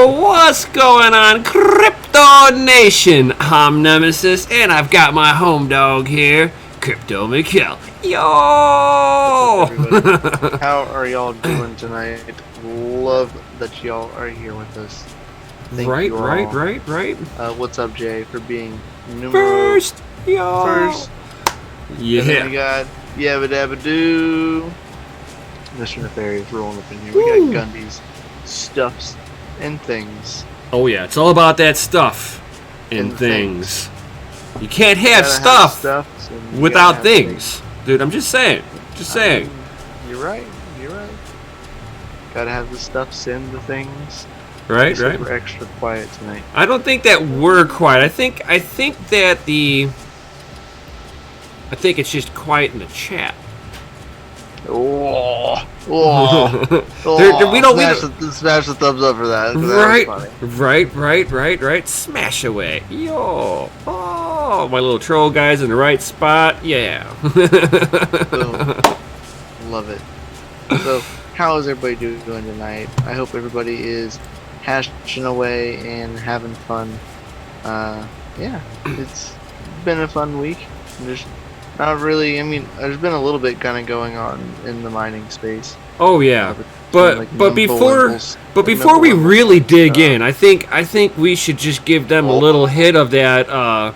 What's going on, Crypto Nation? I'm Nemesis, and I've got my home dog here, Crypto Mikkel. Yo! Everybody. How are y'all doing tonight? Love that y'all are here with us. Thank Right. you all. What's up, Jay, for being First, yo! first. Yeah. And then we got Yabba Dabba Doo. Mr. Nefarious rolling up in here. Woo. We got Gundy's stuffs and things. Oh yeah, it's all about that stuff and things. You can't have stuff without things. Dude, I'm just saying. You're right. Gotta have the stuffs and the things. Right. We're extra quiet tonight. I don't think that we're quiet. I think it's just quiet in the chat. Oh. We don't Smash the thumbs up for that. Right. Smash away. Yo. Oh, my little troll guy's in the right spot. Yeah. Boom. Love it. So, how is everybody doing tonight? I hope everybody is hashing away and having fun. Yeah, it's been a fun week. There's not really, there's been a little bit kind of going on in the mining space. Oh yeah, but before we really dig in, I think we should just give them a little hit of that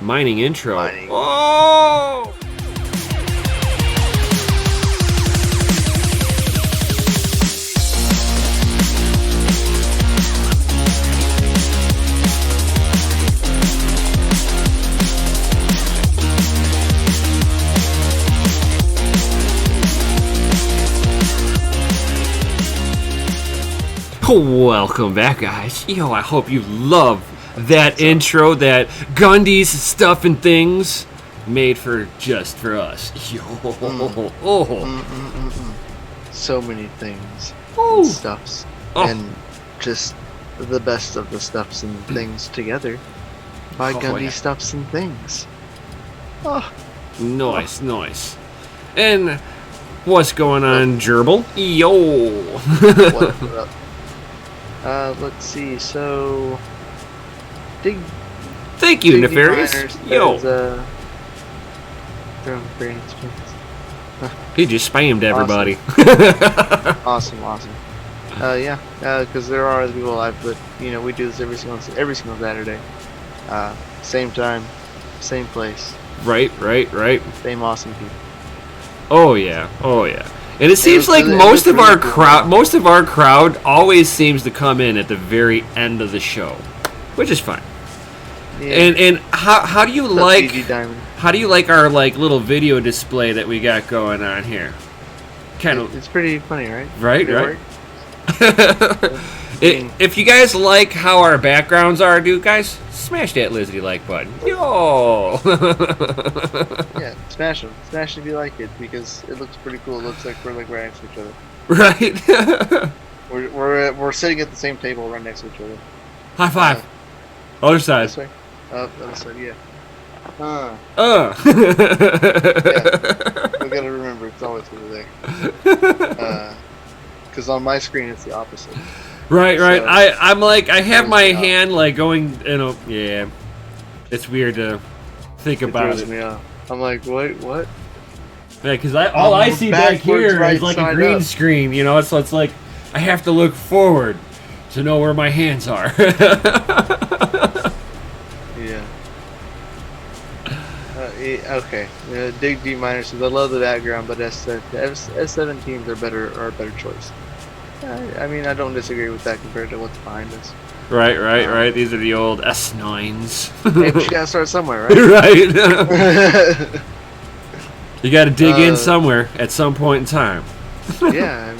mining intro. Oh! Welcome back, guys. Yo, I hope you love that intro, that Gundy's stuff and things made just for us. Yo. So many things Ooh. and stuffs and just the best of the stuffs and things together by Gundy yeah. Stuffs and Things. Nice. And what's going on, Gerbil? Yo. What up? Let's see. So, Thank you, Nefarious. Yo. He just spammed everybody. Awesome. Yeah, because there are other people live, but we do this every single Saturday. Same time, same place. Right. Same awesome people. Oh yeah. And it seems like most of our crowd always seems to come in at the very end of the show, which is fine. Yeah. And how do you like Diamond. Our little video display that we got going on here? It's pretty funny, right? Right. If you guys like how our backgrounds are, guys, smash that Lizzie like button. Yo. Yeah, smash them. Smash if you like it, because it looks pretty cool. It looks like we're right next to each other. Right. we're sitting at the same table right next to each other. High five. Other side. This way. Other side. Yeah. Yeah. We gotta remember it's always over there. Because on my screen it's the opposite. Right. So, I have my hand going, yeah. It's weird to think about it. Me off. I'm like, wait, what? Yeah, because all I see back here is like a green up. screen, so it's like I have to look forward to know where my hands are. Yeah. Okay. Dig D minor says I love the background, but S17s are a better choice. I don't disagree with that compared to what's behind us. Right. These are the old S9s. Hey, but you gotta start somewhere, right? Right. You gotta dig in somewhere at some point in time. Yeah.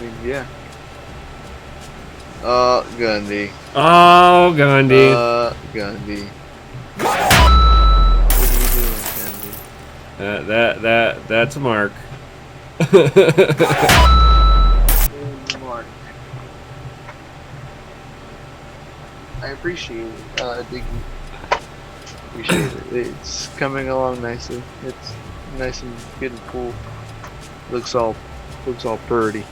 Gundy. Oh, Gundy. Gundy. What are you doing, Gundy? That's Mark. Mark. I appreciate it. Appreciate it. It's coming along nicely. It's nice and good and cool. Looks all pretty.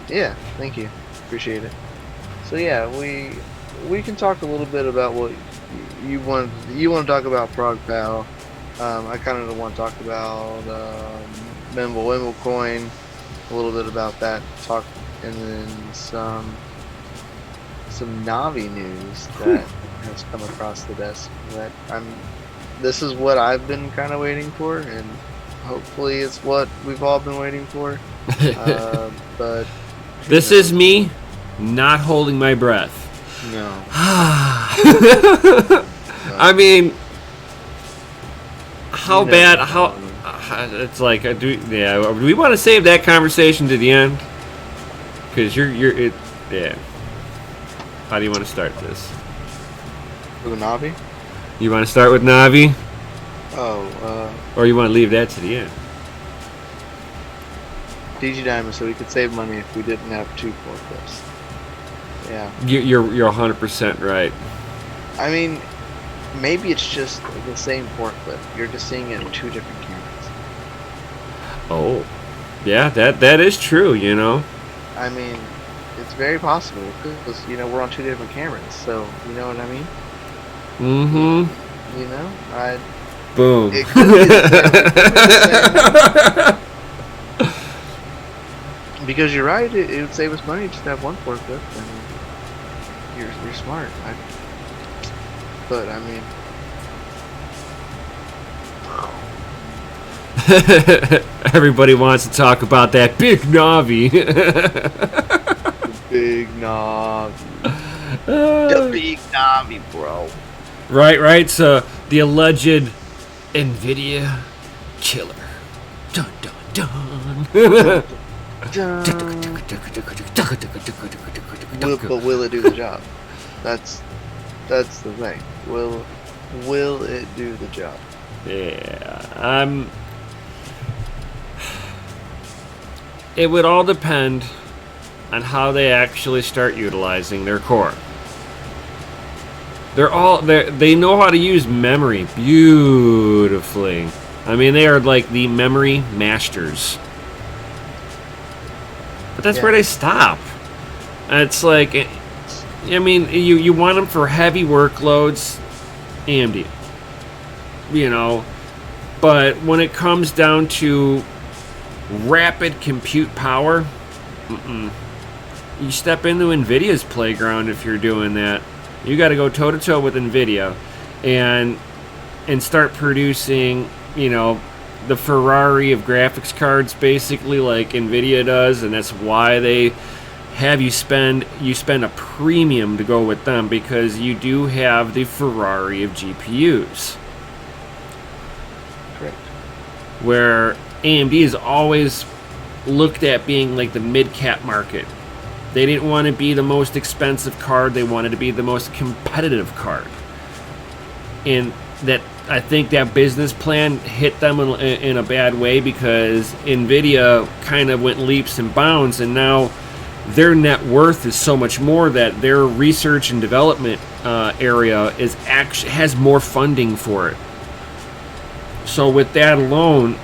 Yeah, thank you. Appreciate it. So yeah, we can talk a little bit about what you want. You want to talk about Prog Pal. I kind of want to talk about Mimble Coin, a little bit about that. Talk, and then some Navi news that has come across the desk. That This is what I've been kind of waiting for, and hopefully it's what we've all been waiting for. But this is me not holding my breath. No. I mean, how bad? How it's like? Do we want to save that conversation to the end? Because yeah. How do you want to start this? With Navi? You want to start with Navi? Oh. Or you want to leave that to the end? DG Diamond, so we could save money if we didn't have 2 forklifts. Yeah. You're 100% right. I mean, maybe it's just the same forklift. You're just seeing it in 2 different cameras. Oh, yeah, that is true. You know. I mean, it's very possible because we're on 2 different cameras. So you know what I mean? Mm-hmm. You know, Boom. It could be the same. Because you're right, it would save us money just to have 1 forklift. I mean, you're smart. But I mean, everybody wants to talk about that big Navi. Big Navi. The big Navi, bro. Right. So the alleged NVIDIA killer. Dun dun dun. But will it do the job? That's the thing. Will it do the job? Yeah. It would all depend on how they actually start utilizing their core. They know how to use memory beautifully. I mean, they are like the memory masters. But that's where they stop. It's like, I mean, you want them for heavy workloads, AMD. But when it comes down to rapid compute power, you step into NVIDIA's playground if you're doing that. You got to go toe-to-toe with NVIDIA and start producing, the Ferrari of graphics cards, basically, like NVIDIA does, and that's why they have you spend a premium to go with them, because you do have the Ferrari of GPUs. Correct. Where AMD is always looked at being like the mid-cap market. They didn't want to be the most expensive card. They wanted to be the most competitive card. And that, I think that business plan hit them in a bad way, because NVIDIA kind of went leaps and bounds, and now their net worth is so much more that their research and development area has more funding for it. So with that alone,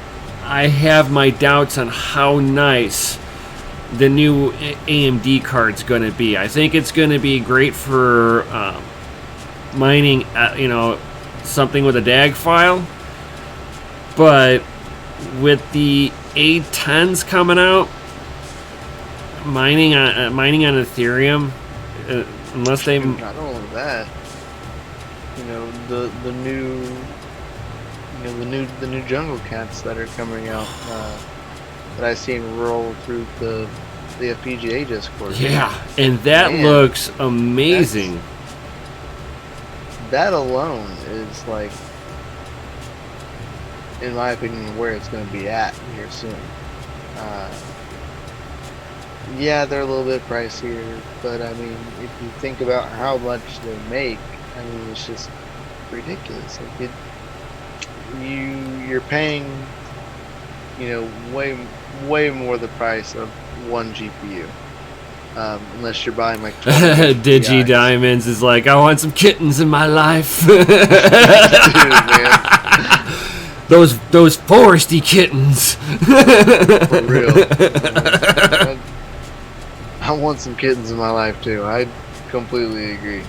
I have my doubts on how nice the new AMD card's going to be. I think it's going to be great for mining, something with a DAG file. But with the A10s coming out, mining on Ethereum, unless they... Not only that, the new jungle cats that are coming out, that I've seen roll through the FPGA Discord. Yeah, and that looks amazing. That alone is, like, in my opinion, where it's going to be at here soon. Yeah, they're a little bit pricier, but I mean, if you think about how much they make, I mean, it's just ridiculous. Like, you're paying, way more the price of 1 GPU. Unless you're buying like Digi Diamonds is like, I want some kittens in my life. Dude, man. Those foresty kittens. For real. I want some kittens in my life too. I completely agree.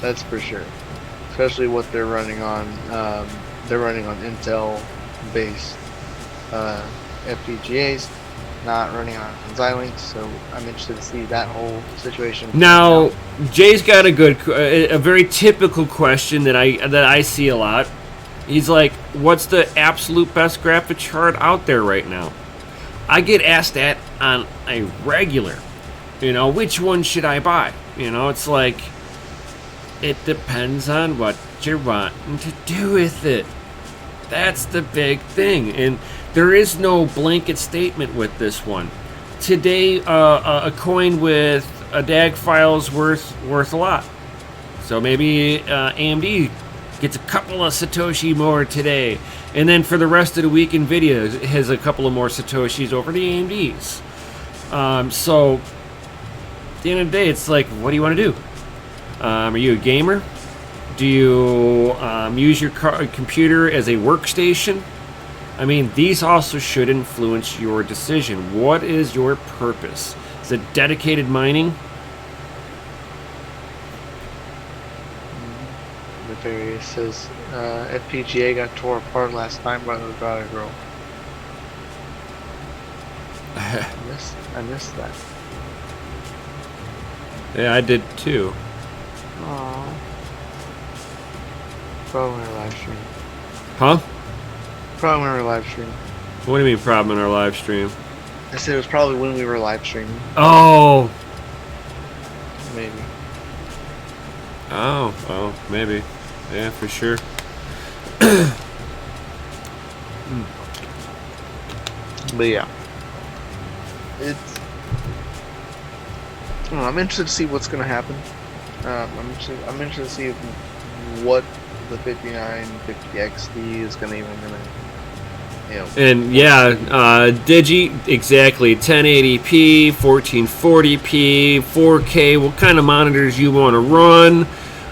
That's for sure. Especially what they're running on. They're running on Intel-based FPGAs, not running on Xilinx. So I'm interested to see that whole situation. Now, Jay's got a very typical question that I see a lot. He's like, "What's the absolute best graphics card out there right now?" I get asked that on a regular. Which one should I buy? It's like, it depends on what you're wanting to do with it. That's the big thing, and there is no blanket statement with this one. Today, a coin with a DAG file is worth a lot. So maybe AMD gets a couple of Satoshi more today, and then for the rest of the week, NVIDIA has a couple of more Satoshis over the AMDs. So at the end of the day, it's like, what do you want to do? Are you a gamer? Do you use your computer as a workstation? I mean, these also should influence your decision. What is your purpose? Is it dedicated mining? Nefarious says FPGA got tore apart last time by the daughter girl. I missed that. Yeah, I did too. Aww. Probably in our live stream. Huh? Probably when we were live streaming. What do you mean problem in our live stream? I said it was probably when we were live streaming. Oh. Maybe. Oh, maybe. Yeah, for sure. But yeah. I'm interested to see what's going to happen. I'm interested to see what the 5950 XD is going to even And yeah, Digi, exactly, 1080p, 1440p, 4K, what kind of monitors you want to run,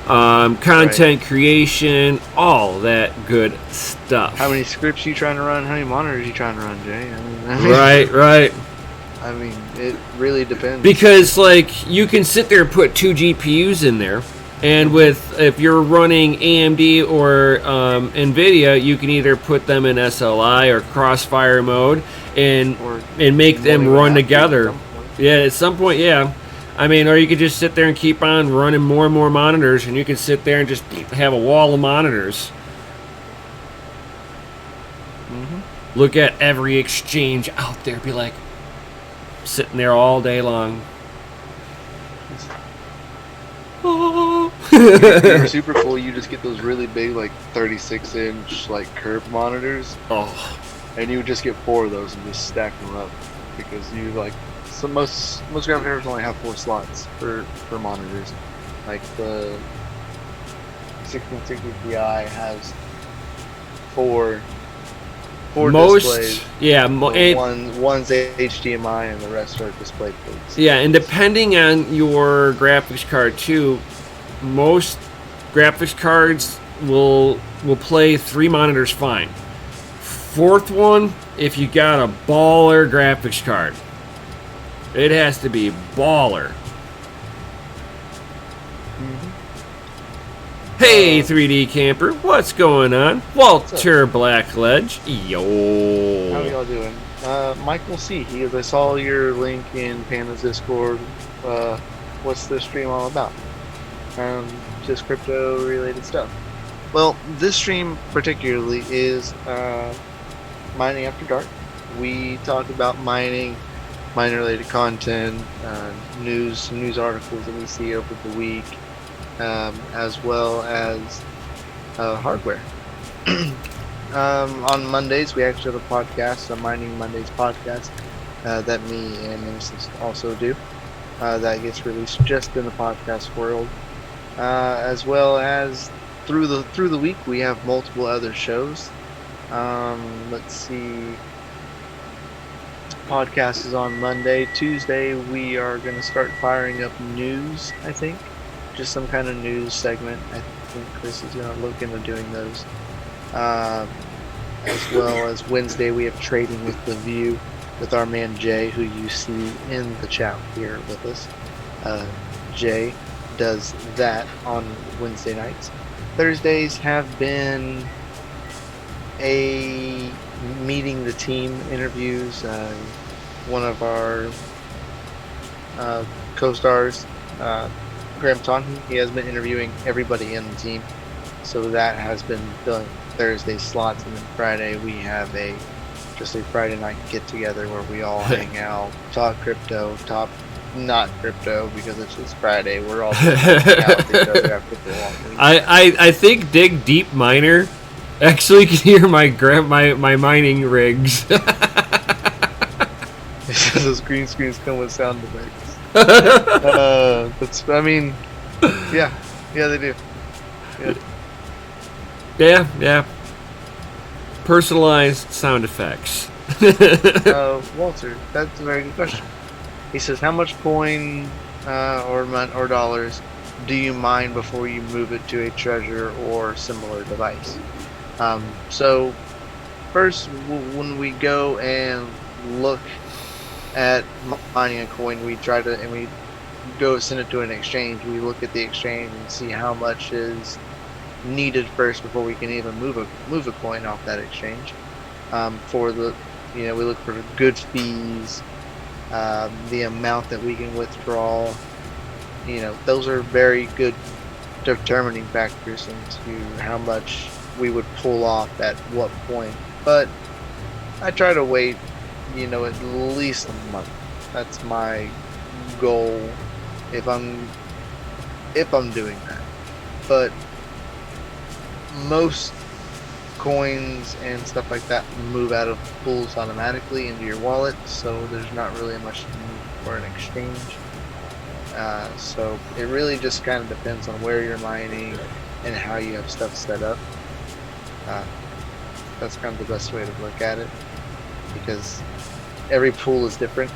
content creation, all that good stuff. How many scripts you trying to run? How many monitors you trying to run, Jay? Right. I mean, it really depends. Because, like, you can sit there and put 2 GPUs in there, and if you're running AMD or NVIDIA, you can either put them in SLI or Crossfire mode and make them run together. Yeah, at some point, yeah. I mean, or you could just sit there and keep on running more and more monitors, and you can sit there and just have a wall of monitors. Look at every exchange out there, be like, sitting there all day long. If you're super full, you just get those really big, like 36-inch, like curved monitors. Oh. And you would just get 4 of those and just stack them up because you most graphic cards only have 4 slots for monitors. Like the 1660 Ti has 4 displays. Yeah, one's HDMI and the rest are display ports. Yeah, and depending on your graphics card too, most graphics cards will play 3 monitors fine. 4th one, if you got a baller graphics card, it has to be baller. Hey, 3D Camper, what's going on? Walter Blackledge, yo. How are y'all doing? Michael C. I saw your link in Panda's Discord. What's the stream all about? Just crypto-related stuff. Well, this stream particularly is Mining After Dark. We talk about mining-related content, news articles that we see over the week. As well as hardware. On Mondays, we actually have a podcast, a Mining Mondays podcast, that me and Nemesis also do. That gets released just in the podcast world. As well as through the week, we have multiple other shows. Let's see. Podcast is on Monday. Tuesday, we are going to start firing up news, I think. Just some kind of news segment. I think Chris is going to look into doing those. as well as Wednesday we have Trading with the View with our man Jay, who you see in the chat here with us. Jay does that on Wednesday nights. Thursdays have been a meeting the team interviews. One of our co-stars, Graham Ton, he has been interviewing everybody in the team, so that has been filling Thursday slots. And then Friday we have just a Friday night get together where we all hang out, talk crypto, talk not crypto, because it's just Friday. We're all hanging out with each other after the long week. I think Dig Deep Miner actually can hear my mining rigs. Those green screens come with sound effects. I mean, yeah, they do. Yeah. Personalized sound effects. Walter, that's a very good question. He says, how much coin or dollars do you mine before you move it to a treasure or similar device? So first, when we go and look at mining a coin, we go send it to an exchange. We look at the exchange and see how much is needed first before we can even move a coin off that exchange. We look for good fees, the amount that we can withdraw. Those are very good determining factors into how much we would pull off at what point. But I try to wait, at least a month. That's my goal if I'm doing that. But most coins and stuff like that move out of pools automatically into your wallet, so there's not really much need for an exchange. So it really just kind of depends on where you're mining and how you have stuff set up. That's kind of the best way to look at it, because every pool is different.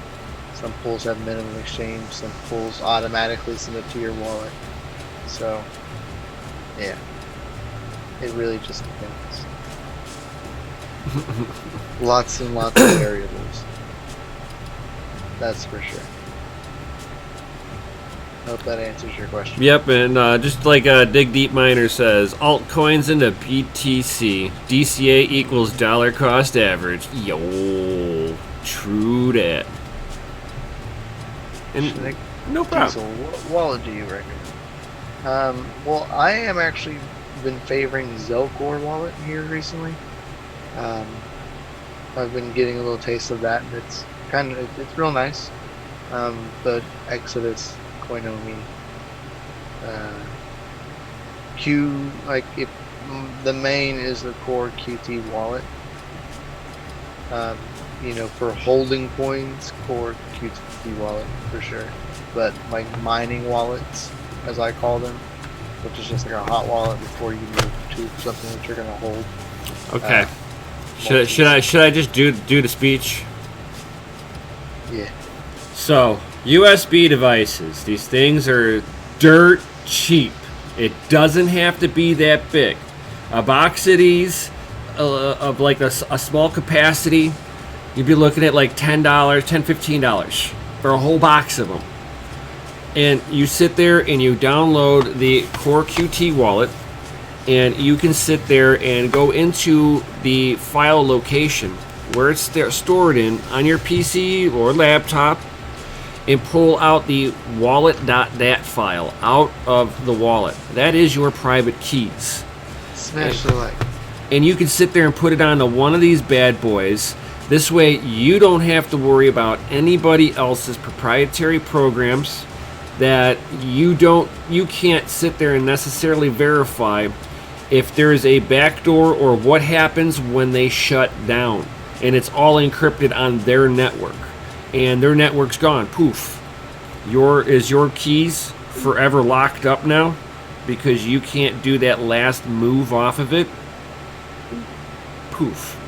Some pools have minimum exchange, some pools automatically send it to your wallet. So yeah, it really just depends. Lots and lots of variables. That's for sure. Hope that answers your question. Yep, and just like Dig Deep Miner says, altcoins into BTC. DCA equals dollar cost average. Yo, true that. And no problem. So what wallet do you recommend? Well, I am actually been favoring Zelcore wallet here recently. I've been getting a little taste of that, and it's real nice. But Exodus, Coinomi, if the main is the core QT wallet. For holding coins, core QT wallet for sure. But like mining wallets, as I call them, which is just like a hot wallet before you move to something that you're gonna hold. Okay. Should I just do the speech? Yeah. So, USB devices. These things are dirt cheap. It doesn't have to be that big. A box of these, of like a small capacity, you'd be looking at like $10, $15 for a whole box of them. And you sit there and you download the Core QT wallet, and you can sit there and go into the file location where it's stored in on your PC or laptop, and pull out the wallet.dat file out of the wallet. That is your private keys. Smash the like. And you can sit there and put it onto one of these bad boys. This way you don't have to worry about anybody else's proprietary programs that you can't sit there and necessarily verify if there is a backdoor or what happens when they shut down. And it's all encrypted on their network. And their network's gone. Poof. Is your keys forever locked up now because you can't do that last move off of it? Poof.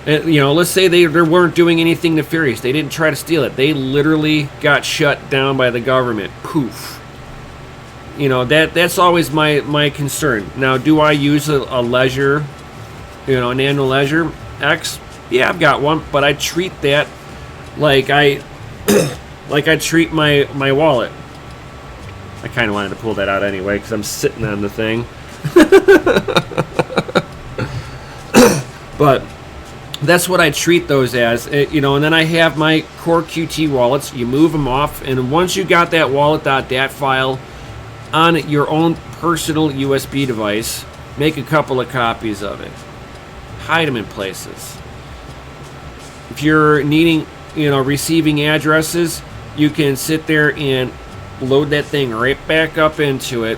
And, let's say they weren't doing anything nefarious. They didn't try to steal it. They literally got shut down by the government. Poof. That's always my concern. Now, do I use a ledger Nano Ledger X. Yeah, I've got one, but I treat that like I treat my wallet. I kind of wanted to pull that out anyway because I'm sitting on the thing. But that's what I treat those as, and then I have my core QT wallets. You move them off, and once you got that wallet.dat file on your own personal USB device, make a couple of copies of it. Hide them in places. If you're needing, receiving addresses, you can sit there and load that thing right back up into it,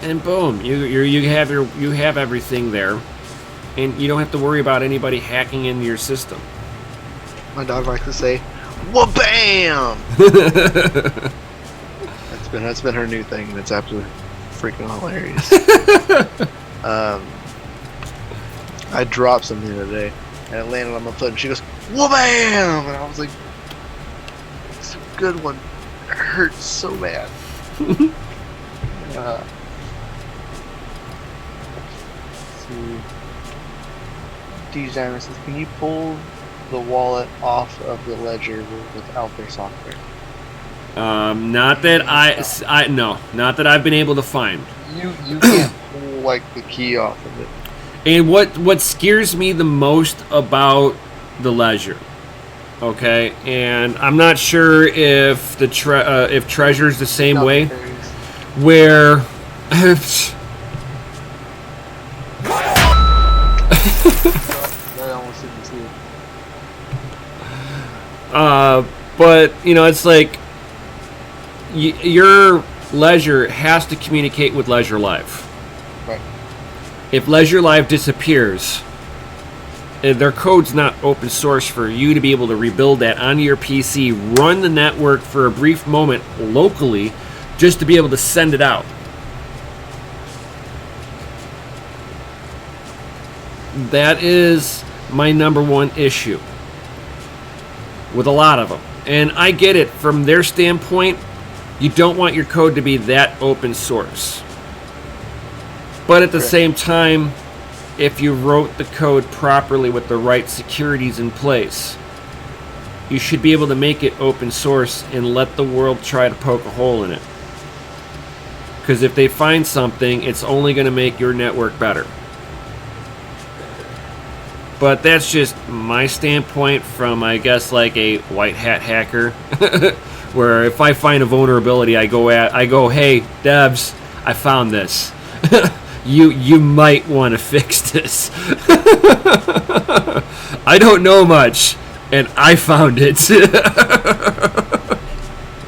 and boom, you have everything there. And you don't have to worry about anybody hacking into your system. My dog likes to say, "Wha-bam!" that's been her new thing. And it's absolutely freaking hilarious. I dropped something the other day, and it landed on my foot, and she goes, "Wha-bam!" And I was like, "It's a good one. It hurts so bad." Let's see. Designer says, "Can you pull the wallet off of the ledger without their software?" Not that not that I've been able to find. You can't pull like the key off of it. And what scares me the most about the ledger, okay, and I'm not sure if if Treasure's the same way, where. But it's like your ledger has to communicate with Ledger Live. Right. If Ledger Live disappears, their code's not open source for you to be able to rebuild that onto your PC, run the network for a brief moment locally, just to be able to send it out. That is my number one issue with a lot of them. And I get it from their standpoint. You don't want your code to be that open source. But at the same time, if you wrote the code properly with the right securities in place, you should be able to make it open source and let the world try to poke a hole in it. Because if they find something, it's only going to make your network better. But that's just my standpoint from, I guess, like a white hat hacker, where if I find a vulnerability, I go, hey, devs, I found this. you might want to fix this. I don't know much, and I found it.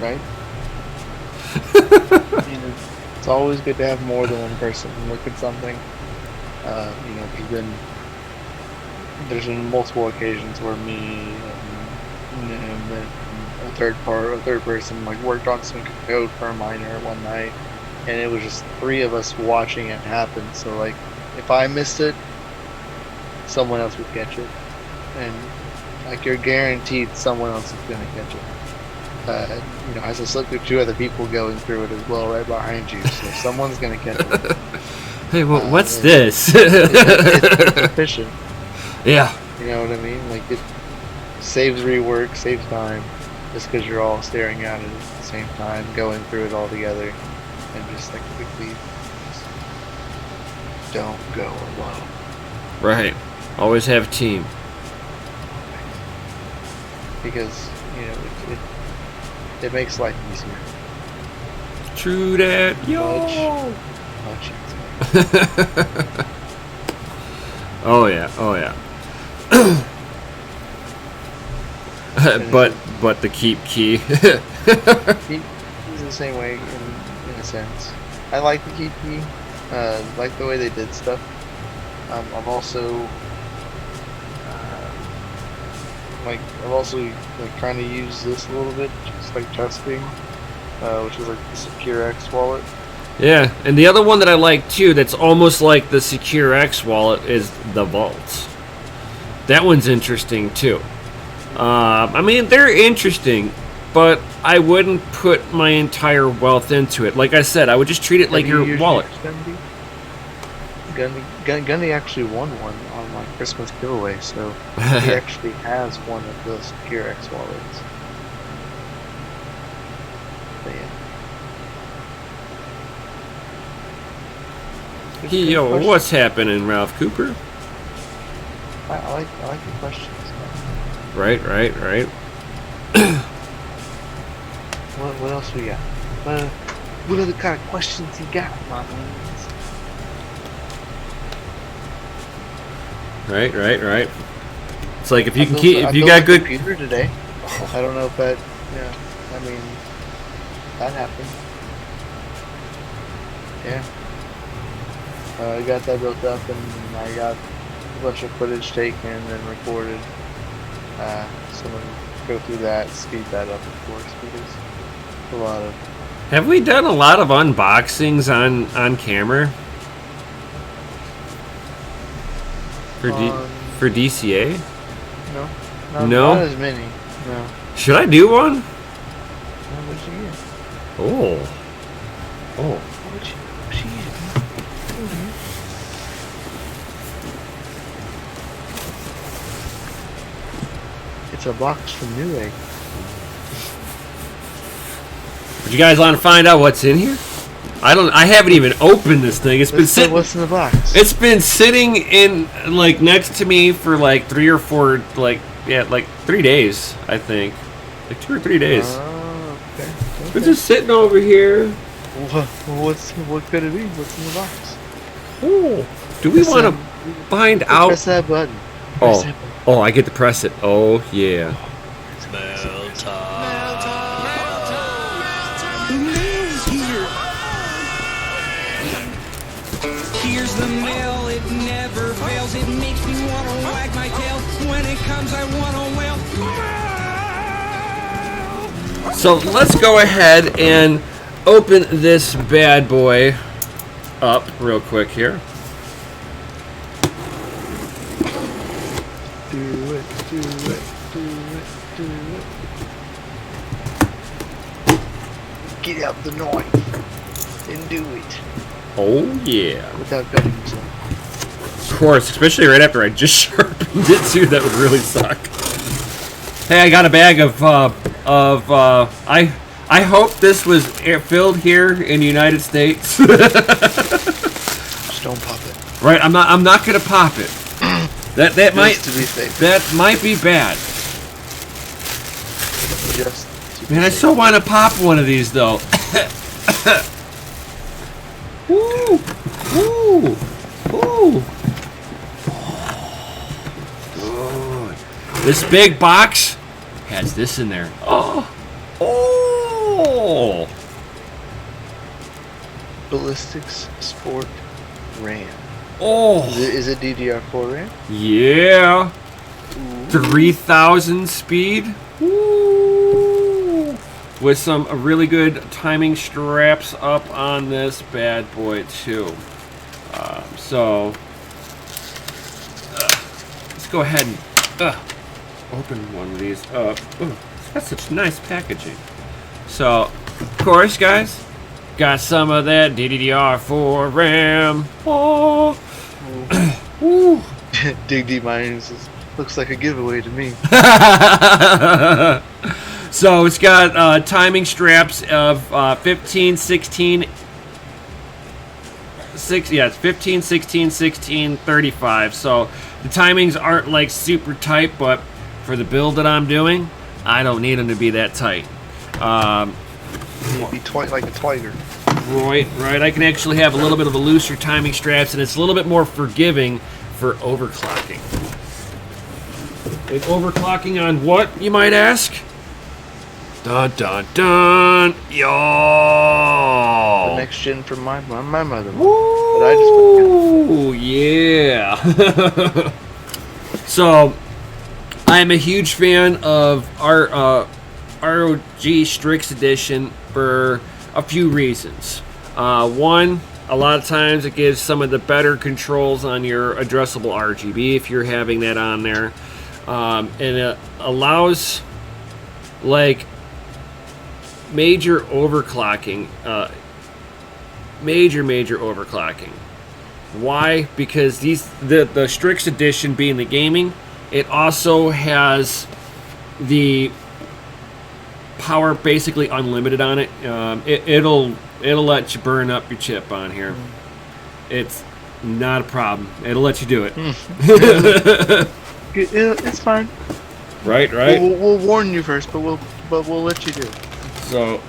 Right? It's always good to have more than one person look at something. There's been multiple occasions where me and a third person like worked on some code for a miner one night, and it was just three of us watching it happen. So like, if I missed it, someone else would catch it, and like you're guaranteed someone else is gonna catch it. As I look at two other people going through it as well, right behind you, so someone's gonna catch it. Hey, what's this? It's efficient. Yeah. You know what I mean? Like, it saves rework, saves time, just because you're all staring at it at the same time, going through it all together, and just like quickly, just don't go alone. Right. Always have a team. Because, it makes life easier. True that. Yo! Much easier. Oh yeah. but the keep key. He's the same way in a sense. I like the keep key. Like the way they did stuff. I've also trying to use this a little bit, just like testing, which is like the SecureX wallet. Yeah, and the other one that I like too, that's almost like the SecureX wallet, is the Vault. That one's interesting too. I mean, they're interesting, but I wouldn't put my entire wealth into it. Like I said, I would just treat it like your wallet. Gunny actually won one on my Christmas giveaway, so he actually has one of those Secure X wallets. But yeah. Yo, what's happening, Ralph Cooper? I like the questions. Right. What else we got? What other kind of questions you got, my man? Right. It's like if you can keep, if you got good computer today. I don't know if that, I mean, that happened. Yeah. I got that built up, and I got a bunch of footage taken and recorded. Someone go through that, speed that up, of course, because a lot of. Have we done a lot of unboxings on camera? For DCA? No. No? Not as many. No. Should I do one? What'd you get? Oh. What'd you get? It's a box from Newegg. Would you guys want to find out what's in here? I haven't even opened this thing. It's been sitting. What's in the box? It's been sitting in like next to me for like 3 or 4 like 3 days, I think. Like 2 or 3 days. Oh, okay. It's just sitting over here. What could it be? What's in the box? Oh, do we want to find out? Press that button. Oh, I get to press it. Oh yeah. Here's the mail, it never fails. It makes me want to wag my tail. When it comes, I want to wail. So let's go ahead and open this bad boy up real quick here. Do it. Get out the knife and do it. Oh yeah. Without cutting yourself. Of course, especially right after I just sharpened it too. That would really suck. Hey, I got a bag of I hope this was filled here in the United States. Just don't pop it. Right, I'm not gonna pop it. That might to be safe. That might be bad. Just Man, I so want to pop one of these though. Woo! Good. This big box has this in there. Oh! Ballistics Sport RAM. Oh! Is it DDR4 RAM? Yeah. 3,000 speed. Woo! With some really good timing straps up on this bad boy too. Let's go ahead and open one of these up. It's got such nice packaging. So, of course, guys, got some of that DDR4 RAM. Oh. Woo. Dig D Mines looks like a giveaway to me. So it's got timing straps of 15, 16, 6. Yeah, it's 15, 16, 16, 35. So the timings aren't like super tight, but for the build that I'm doing, I don't need them to be that tight. It'd be like a Twiger. Right. I can actually have a little bit of a looser timing straps, and it's a little bit more forgiving for overclocking. And overclocking on what, you might ask? Dun dun dun! Yo! The next gen from my mother. Ooh, yeah. So, I'm a huge fan of our ROG Strix Edition for a few reasons. One, a lot of times it gives some of the better controls on your addressable RGB if you're having that on there. And it allows like major overclocking, major overclocking. Why? Because the Strix edition being the gaming, it also has the power basically unlimited on it. It'll let you burn up your chip on here. It's not a problem. It'll let you do it. It's fine. Right. We'll warn you first, but we'll let you do it. So,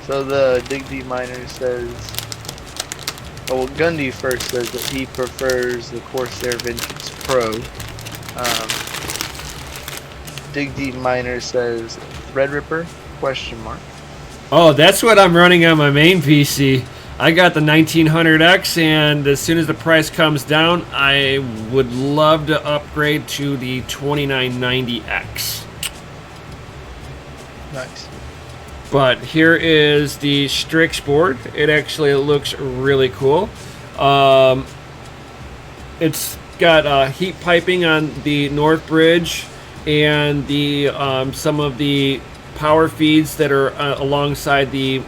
So the Dig Deep Miner says, well, Gundy first says that he prefers the Corsair Vengeance Pro. Dig Deep Miner says Threadripper ? Oh, that's what I'm running on my main PC. I got the 1900X, and as soon as the price comes down, I would love to upgrade to the 2990X. Nice. But here is the Strix board. It actually looks really cool. It's got heat piping on the north bridge, and the some of the power feeds that are alongside the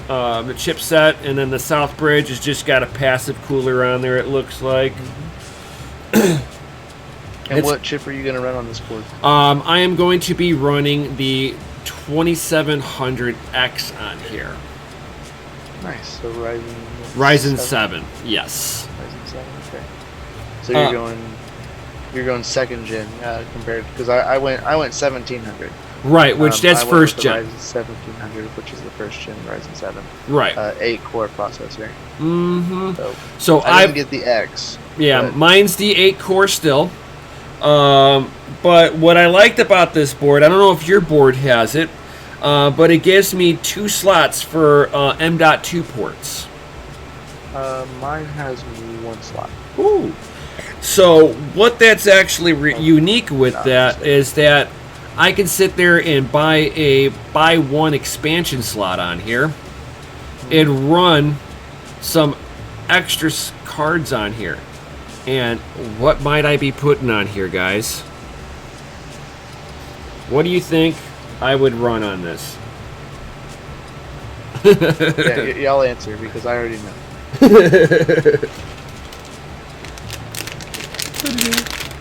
chipset, and then the south bridge has just got a passive cooler on there, it looks like. And what chip are you going to run on this board? I am going to be running the 2700X on here. Nice. So Ryzen 7, yes. Ryzen 7, okay. So you're going second gen compared, because I went 1700. Right, which that's I went first with the gen. Ryzen 1700, which is the first gen Ryzen 7. Right. 8-core processor. Mm-hmm. So I didn't get the X. Yeah, but mine's the 8-core still. But what I liked about this board, I don't know if your board has it, but it gives me 2 slots for M.2 ports. Mine has 1 slot. Ooh. So what that's actually unique with that is that I can sit there and buy one expansion slot on here and run some extra cards on here. And what might I be putting on here, guys? What do you think I would run on this? Yeah, y'all answer, because I already know.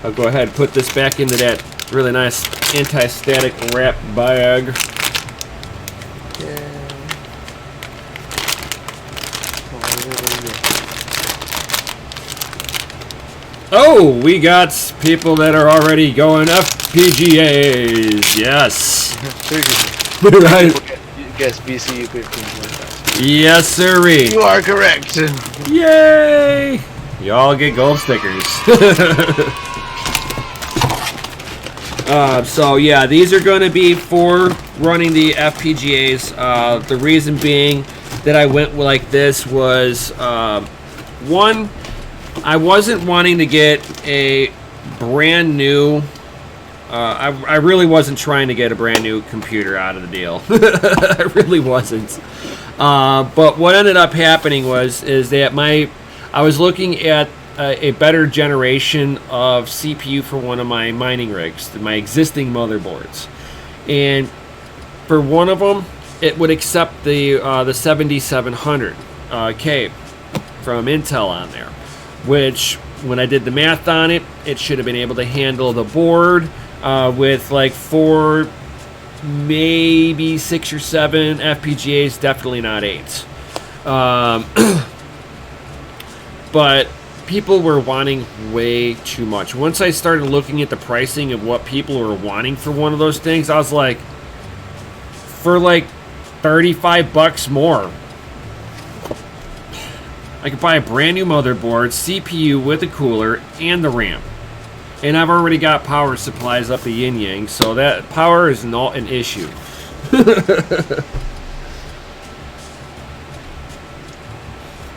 I'll go ahead and put this back into that really nice anti-static wrap bag. Oh, we got people that are already going FPGAs. Yes. Right. Guess BCU 15. Yes, sirree. You are correct. Yay! Y'all get gold stickers. So yeah, these are going to be for running the FPGAs. The reason being that I went like this was, one, I wasn't wanting to get a brand new. I really wasn't trying to get a brand new computer out of the deal. I really wasn't. But what ended up happening is that I was looking at a better generation of CPU for one of my mining rigs, my existing motherboards, and for one of them, it would accept the 7700K from Intel on there, which when I did the math on it, it should have been able to handle the board with like 4, maybe 6 or 7 FPGAs, definitely not 8. But people were wanting way too much. Once I started looking at the pricing of what people were wanting for one of those things, I was like, for like $35 more, I could buy a brand new motherboard, CPU with a cooler, and the RAM. And I've already got power supplies up the yin yang, so that power is not an issue.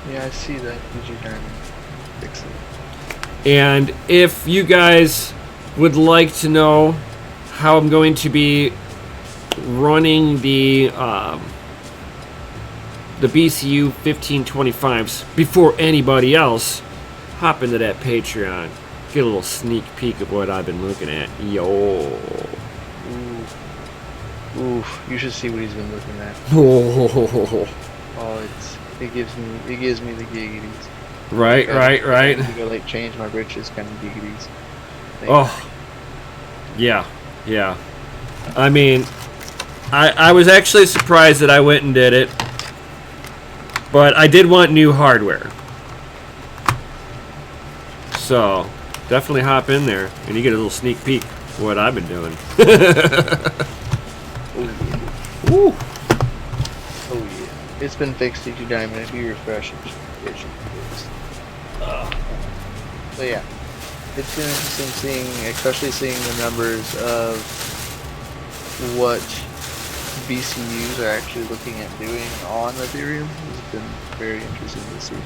Yeah, I see that. PG Diamond. Fix it. And if you guys would like to know how I'm going to be running the BCU 1525s before anybody else, hop into that Patreon. Get a little sneak peek of what I've been looking at. Yo. Ooh, you should see what he's been looking at. Oh. Oh, it gives me the giggities. Right. To go like change my britches kind of degrees. Oh, yeah. I mean, I was actually surprised that I went and did it, but I did want new hardware. So, definitely hop in there, and you get a little sneak peek of what I've been doing. Woo. Oh yeah, it's been fixed to diamond. If you refresh it, it should be fixed. So yeah, it's been interesting seeing, especially seeing the numbers of what BCUs are actually looking at doing on Ethereum. It's been very interesting to see.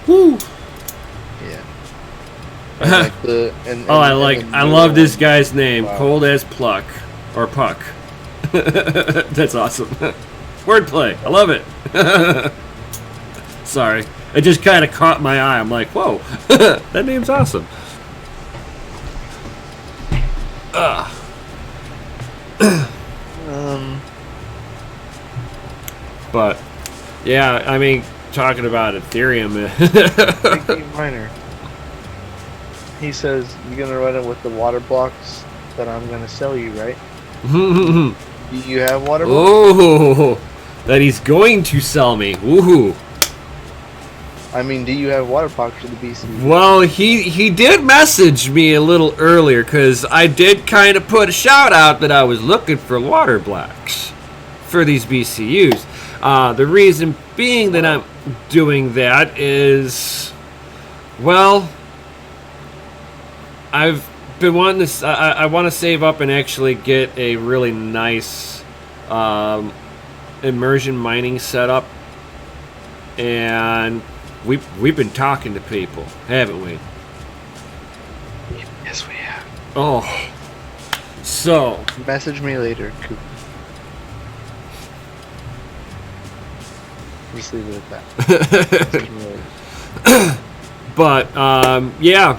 Woo. Yeah. And like the, and I love this guy's name, Wow. Cold as Pluck, or Puck. That's awesome. Wordplay, I love it. Sorry, it just kind of caught my eye. I'm like, whoa, that name's awesome. But yeah, I mean, talking about Ethereum. Big Game Miner. He says you're gonna run it with the water blocks that I'm gonna sell you, right? Do you have water blocks? Oh, that he's going to sell me. Woohoo! I mean, do you have water blocks for the BC? Well, he did message me a little earlier because I did kind of put a shout out that I was looking for water blocks for these BCUs. The reason being that I'm doing that is, well, I've been wanting to. I want to save up and actually get a really nice immersion mining setup, and we've been talking to people, haven't we? Yes, we have. Oh, so Message me later, Coop. Just leave it at that. Message me later. but yeah,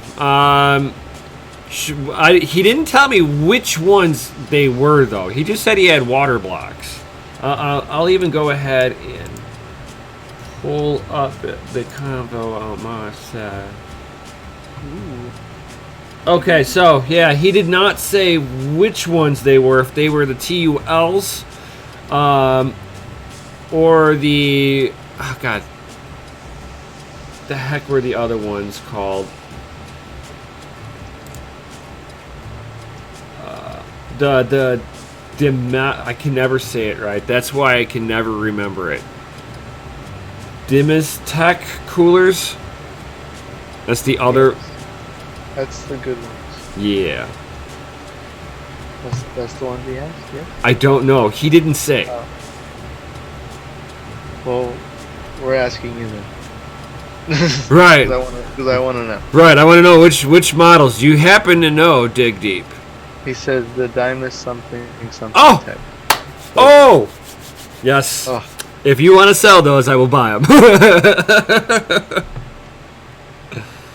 he didn't tell me which ones they were though. He just said he had water blocks. I'll even go ahead and pull up the convo on my side. Okay, so yeah, he did not say which ones they were. If they were the TULs, or the the heck were the other ones called? I can never say it right. That's why I can never remember it. Dimas Tech coolers. That's the other. Yes. That's the good ones. Yeah. That's the ones he has. Yeah. I don't know. He didn't say. Well, we're asking you then. Right. Because I want to know. Right. I want to know which models. Do you happen to know? Dig deep. He says the Dimus something Oh! tech. Oh. Yes. Oh. If you want to sell those, I will buy them.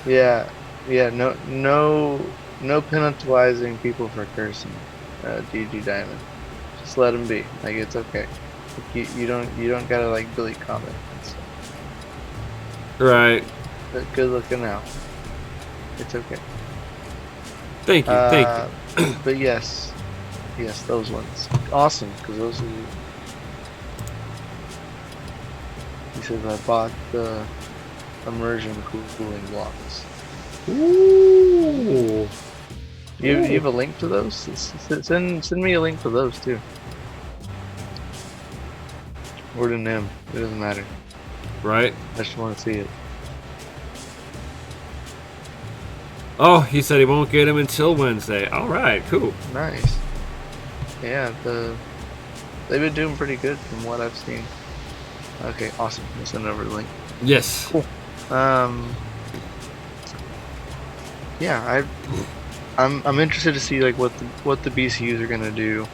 Yeah. No penalizing people for cursing. DG Diamond. Just let them be. Like, it's okay. You don't gotta like delete comments. Right. But good looking out. It's okay. Thank you. Thank you. But yes, those ones. Awesome, because those are. He says I bought the immersion cooling blocks. Ooh. You have a link to those? Send me a link to those too. Or to him. It doesn't matter. Right. I just want to see it. Oh, he said he won't get him until Wednesday. All right, cool. Nice. Yeah, they've been doing pretty good from what I've seen. Okay, awesome. I'll send over the link. Yes. Cool. Yeah, I'm interested to see like what the BCUs are gonna do.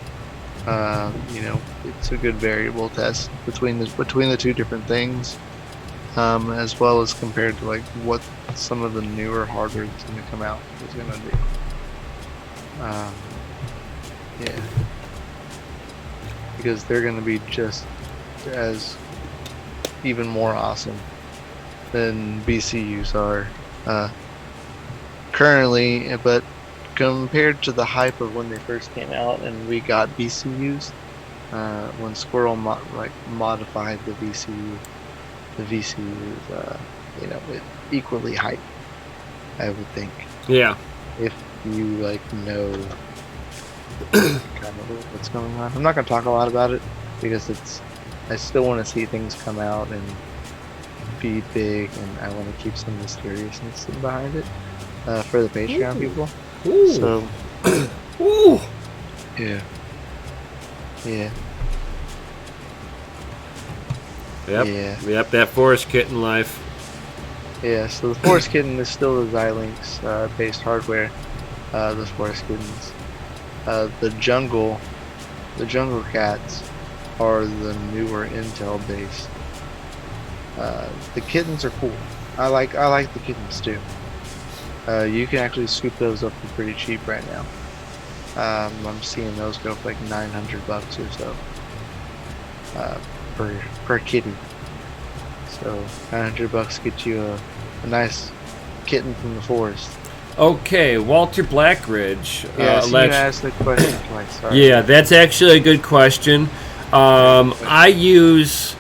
You know, it's a good variable test between the two different things, as well as compared to like what some of the newer hardware that's gonna come out is gonna do. Yeah, because they're gonna be just as even more awesome than BCUs are currently, but compared to the hype of when they first came out and we got BCUs, when Squirrel modified the VCU, the VCUs, you know, it equally hype, I would think. Yeah. If you like know kind of what's going on. I'm not gonna talk a lot about it because I still want to see things come out and be big, and I want to keep some mysteriousness behind it for the Patreon people. Ooh. So, Ooh. yeah. Yep. Yeah. Yep. That forest kitten life. Yeah. So the Forest Kitten is still the Xilinx based hardware. The Forest Kittens. The Jungle Cats are the newer Intel based. The kittens are cool. I like the kittens too. You can actually scoop those up for pretty cheap right now. I'm seeing those go for like $900 or so per kitty. So $900 gets you a nice kitten from the forest. Okay, Walter Blackridge. Yeah, so you asked the question twice. Sorry. Yeah, that's actually a good question. I use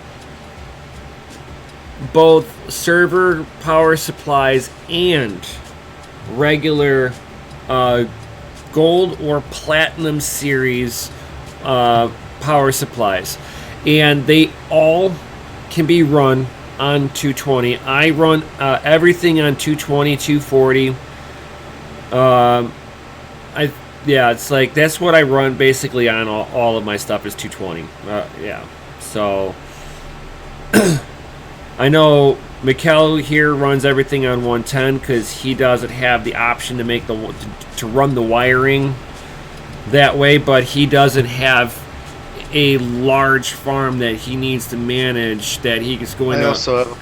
both server power supplies and regular gold or platinum series power supplies, and they all can be run on 220. I run everything on 220, 240. Yeah, it's like that's what I run basically on all of my stuff is 220. Yeah, so I know Mikkel here runs everything on 110 because he doesn't have the option to make to run the wiring that way, but he doesn't have a large farm that he needs to manage that he is going to. I also have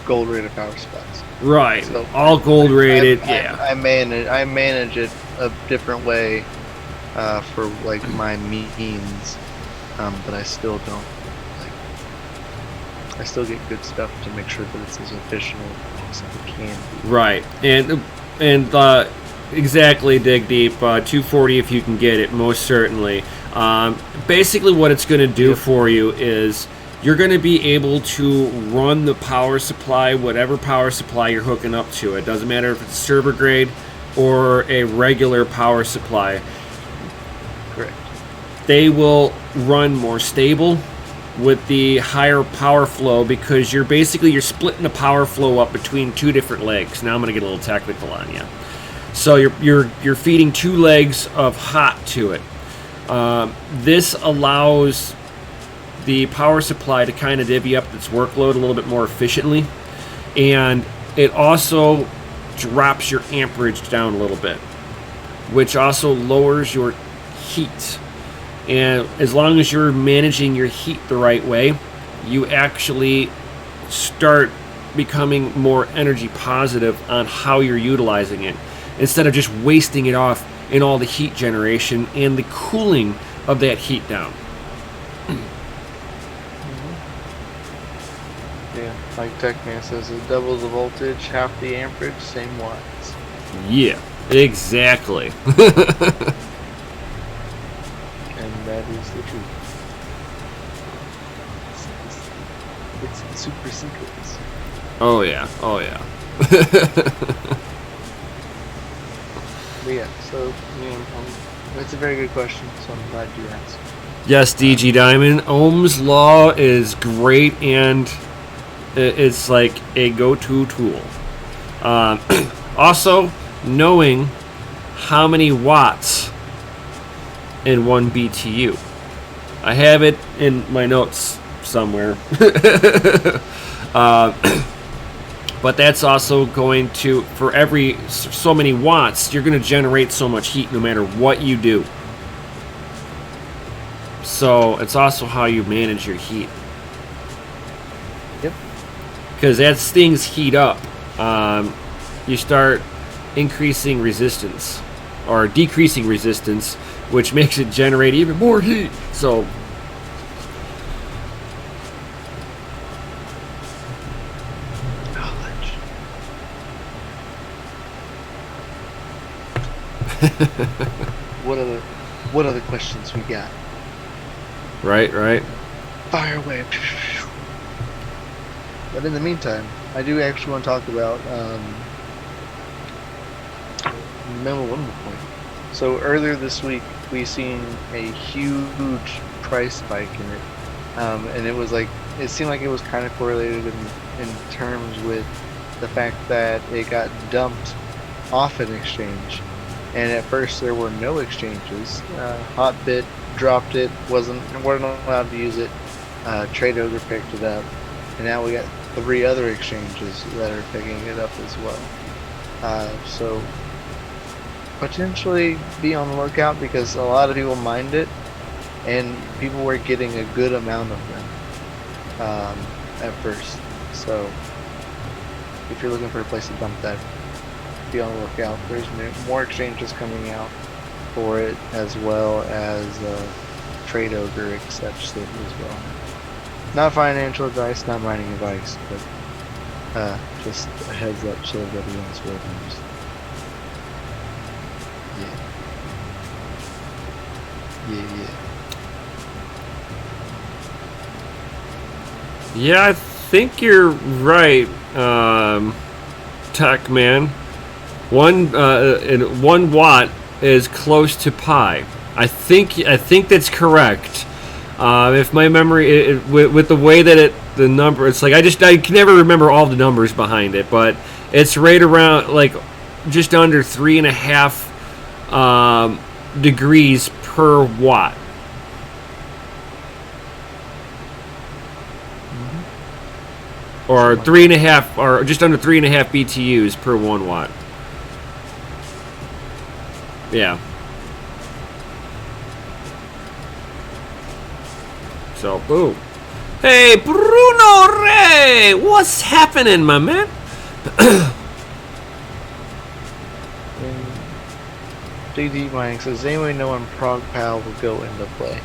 gold rated power supplies. Right, So all gold rated. Yeah, I manage it a different way for like my means, but I still don't I still get good stuff to make sure that it's as efficient as it can be. Right, and exactly, dig deep. 240 if you can get it, most certainly. Basically, what it's going to do for you is you're going to be able to run the power supply, whatever power supply you're hooking up to. It doesn't matter if it's server grade or a regular power supply. Correct. They will run more stable with the higher power flow because you're splitting the power flow up between two different legs. Now I'm going to get a little technical on you. So you're feeding two legs of hot to it. This allows the power supply to kind of divvy up its workload a little bit more efficiently, and it also drops your amperage down a little bit, which also lowers your heat. And as long as you're managing your heat the right way, you actually start becoming more energy positive on how you're utilizing it, instead of just wasting it off in all the heat generation and the cooling of that heat down. Yeah, like TechMan says, it doubles the voltage, half the amperage, same watts. Yeah, exactly. And that is the truth. It's the super secrets. Oh yeah, oh yeah. But yeah, so, it's a very good question, so I'm glad you asked. Yes, DG Diamond, Ohm's law is great, and it's like a go-to tool. Also, knowing how many watts in one BTU. I have it in my notes somewhere. But that's also going to, for every so many watts, you're going to generate so much heat no matter what you do. So it's also how you manage your heat. Yep. Because as things heat up, you start increasing resistance or decreasing resistance, which makes it generate even more heat. So What other questions we got? Right, right. Fire away. But in the meantime, I do actually want to talk about one more point. So earlier this week, we seen a huge price spike in it, and it was like it seemed like it was kind of correlated in terms with the fact that it got dumped off an exchange, and at first there were no exchanges. Hotbit dropped it, weren't allowed to use it. Trade Ogre picked it up, and now we got 3 other exchanges that are picking it up as well. So potentially be on the lookout, because a lot of people mined it, and people were getting a good amount of them at first. So if you're looking for a place to dump that, be on the lookout. There's more exchanges coming out for it, as well as Trade Ogre accepts it as well. Not financial advice, not mining advice, but just a heads up so everybody else will knows. Yeah, I think you're right, Tech Man. 1 watt is close to pi. I think that's correct. If my memory, with the way that the number, it's like I can never remember all the numbers behind it, but it's right around like just under 3.5 degrees per watt. Or 3.5, or just under 3.5 BTUs per 1 watt. Yeah. So, boom. Hey, Bruno Ray! What's happening, my man? JD Mining says, does anyone know when Prog Pal will go into play?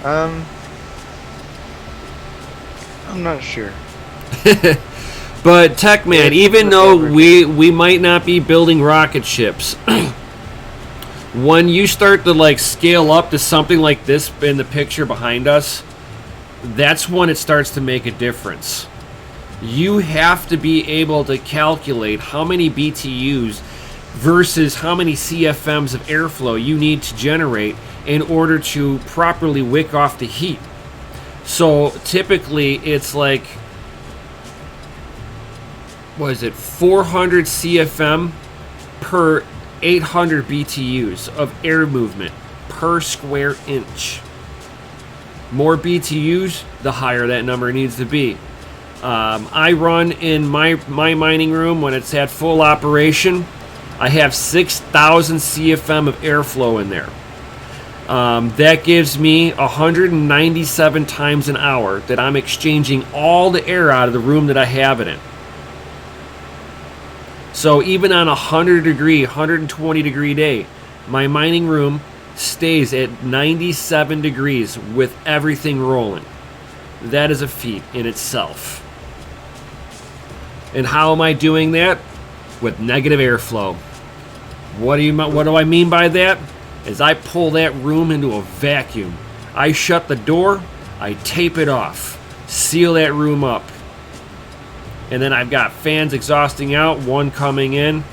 I'm not sure. But Tech Man, even though we might not be building rocket ships, when you start to like scale up to something like this in the picture behind us, that's when it starts to make a difference. You have to be able to calculate how many BTUs versus how many CFMs of airflow you need to generate in order to properly wick off the heat. So typically it's like, what is it, 400 CFM per 800 BTUs of air movement per square inch. More BTUs, the higher that number needs to be. I run in my mining room when it's at full operation. I have 6,000 CFM of airflow in there. That gives me 197 times an hour that I'm exchanging all the air out of the room that I have it in. So even on a 100 degree, 120 degree day, my mining room stays at 97 degrees with everything rolling. That is a feat in itself. And how am I doing that? With negative airflow. What do I mean by that? Is I pull that room into a vacuum. I shut the door, I tape it off, seal that room up. And then I've got fans exhausting out, one coming in.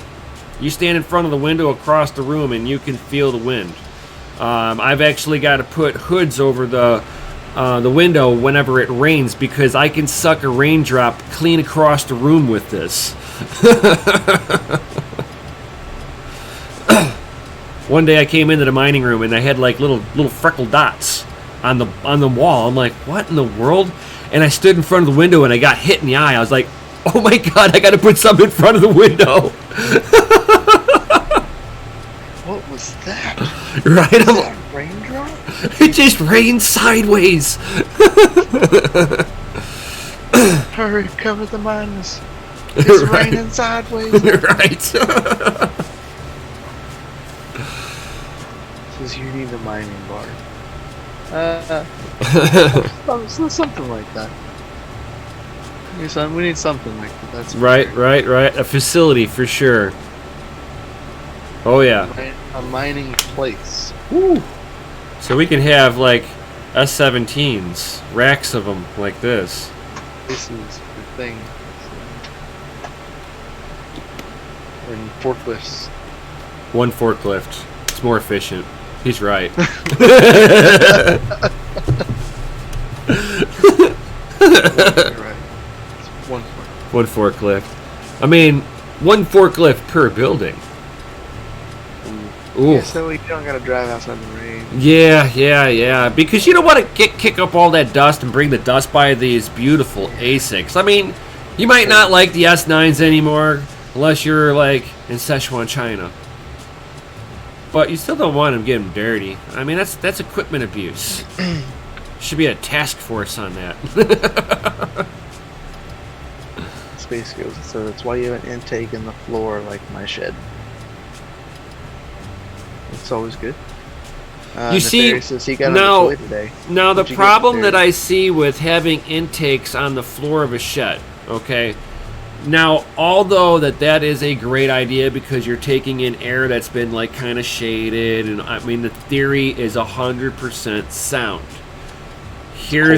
You stand in front of the window across the room and you can feel the wind. I've actually got to put hoods over the window whenever it rains, because I can suck a raindrop clean across the room with this. One day I came into the mining room and I had like little freckled dots on the wall. I'm like, what in the world? And I stood in front of the window and I got hit in the eye. I was like, oh my God, I got to put something in front of the window. What was that? Right? Was that a raindrop? It just rained sideways. Hurry, cover the miners. It's Right. raining sideways. Right. Says you need a mining bar. Something like that. We need something like that. That's Right. A facility for sure. Oh yeah. A mining place. Woo. So we can have like S17s, racks of them like this. This is the thing. And forklifts. One forklift. It's more efficient. He's right. Right. It's one forklift. One forklift. I mean, one forklift per building. Ooh. Yeah, so we don't gotta drive outside the rain. Yeah. Because you don't want to kick up all that dust and bring the dust by these beautiful ASICs. I mean, you might not like the S9s anymore unless you're like in Sichuan, China. But you still don't want them getting dirty. I mean, that's equipment abuse. Should be a task force on that. Space goes. So that's why you have an intake in the floor like my shed. It's always good. You see, he got now the problem that I see with having intakes on the floor of a shed, okay? Now, although that is a great idea because you're taking in air that's been like kind of shaded, and I mean the theory is 100% sound. Here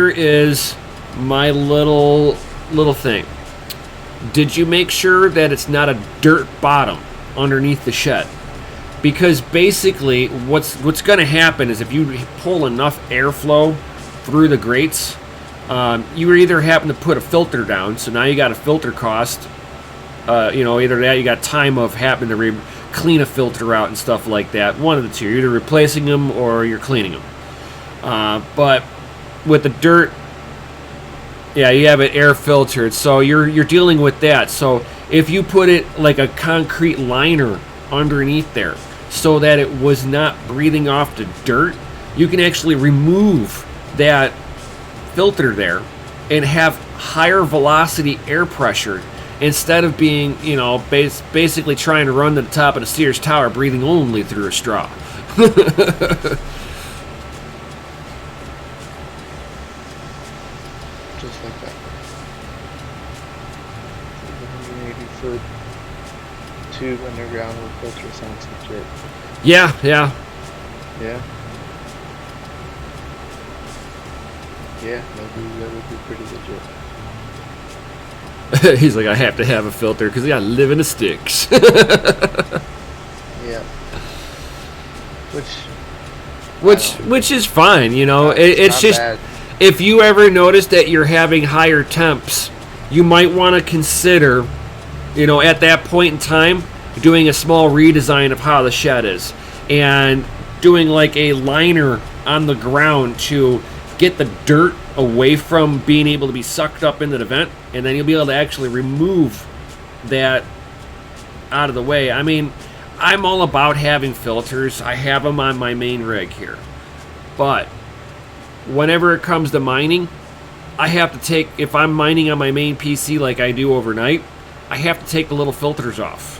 is my little thing. Did you make sure that it's not a dirt bottom underneath the shed? Because basically, what's going to happen is if you pull enough airflow through the grates, you either happen to put a filter down, so now you got a filter cost. Either that, you got time of having to clean a filter out and stuff like that. One of the two, you're either replacing them or you're cleaning them. But with the dirt, yeah, you have it air filtered, so you're dealing with that. So if you put it like a concrete liner underneath there, so that it was not breathing off the dirt, you can actually remove that filter there and have higher velocity air pressure instead of being, basically trying to run to the top of the Sears Tower breathing only through a straw. Just like that. 180-foot tube underground with filter sounds legit. Yeah. Yeah, that would be pretty legit. He's like, I have to have a filter because I live in the sticks. Yeah. Which is fine, it's just bad. If you ever notice that you're having higher temps, you might want to consider, at that point in time, doing a small redesign of how the shed is and doing like a liner on the ground to get the dirt away from being able to be sucked up into the vent, and then you'll be able to actually remove that out of the way. I mean, I'm all about having filters. I have them on my main rig here. But whenever it comes to mining, I have to take, if I'm mining on my main PC like I do overnight, I have to take the little filters off.